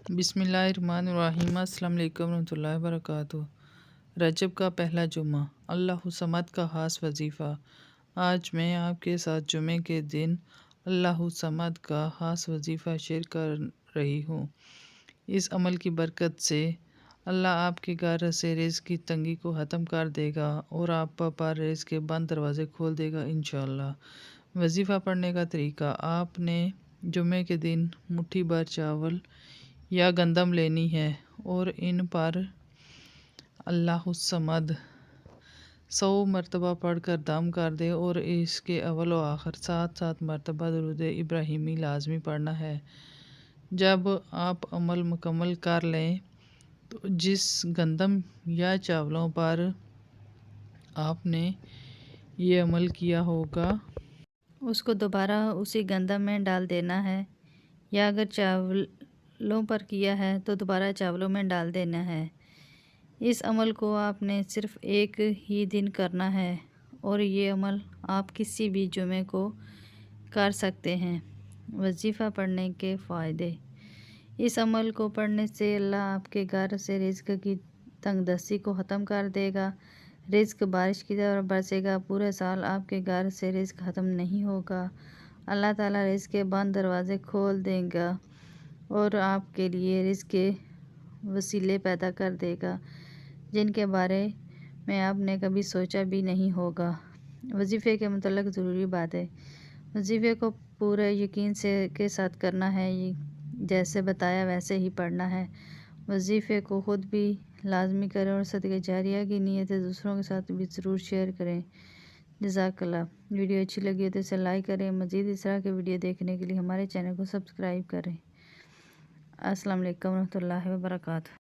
بسم اللہ الرحمن الرحیم۔ السلام علیکم ورحمۃ اللہ وبرکاتہ۔ رجب کا پہلا جمعہ، اللہ صمد کا خاص وظیفہ۔ آج میں آپ کے ساتھ جمعے کے دن اللہ صمد کا خاص وظیفہ شیئر کر رہی ہوں۔ اس عمل کی برکت سے اللہ آپ کے گھر سے رزق کی تنگی کو ختم کر دے گا اور آپ پر رزق کے بند دروازے کھول دے گا انشاءاللہ۔ وظیفہ پڑھنے کا طریقہ: آپ نے جمعے کے دن مٹھی بھر چاول یا گندم لینی ہے اور ان پر اللہ الصمد 100 مرتبہ پڑھ کر دم کر دے اور اس کے اول و آخر 7 مرتبہ درود ابراہیمی لازمی پڑھنا ہے۔ جب آپ عمل مکمل کر لیں تو جس گندم یا چاولوں پر آپ نے یہ عمل کیا ہوگا اس کو دوبارہ اسی گندم میں ڈال دینا ہے، یا اگر چاولوں پر کیا ہے تو دوبارہ چاولوں میں ڈال دینا ہے۔ اس عمل کو آپ نے صرف ایک ہی دن کرنا ہے اور یہ عمل آپ کسی بھی جمعے کو کر سکتے ہیں۔ وظیفہ پڑھنے کے فائدے: اس عمل کو پڑھنے سے اللہ آپ کے گھر سے رزق کی تنگ دستی کو ختم کر دے گا۔ رزق بارش کی طرح برسے گا، پورے سال آپ کے گھر سے رزق ختم نہیں ہوگا۔ اللہ تعالیٰ رزق کے بند دروازے کھول دے گا اور آپ کے لیے رزق کے وسیلے پیدا کر دے گا جن کے بارے میں آپ نے کبھی سوچا بھی نہیں ہوگا۔ وظیفے کے متعلق ضروری باتیں: وظیفے کو پورے یقین کے ساتھ کرنا ہے، جیسے بتایا ویسے ہی پڑھنا ہے۔ وظیفے کو خود بھی لازمی کریں اور صدقہ جاریہ کی نیت سے دوسروں کے ساتھ بھی ضرور شیئر کریں۔ جزاک اللہ۔ ویڈیو اچھی لگی ہو تو اسے لائک کریں۔ مزید اس طرح کے ویڈیو دیکھنے کے لیے ہمارے چینل کو سبسکرائب کریں۔ السلام علیکم ورحمۃ اللہ وبرکاتہ۔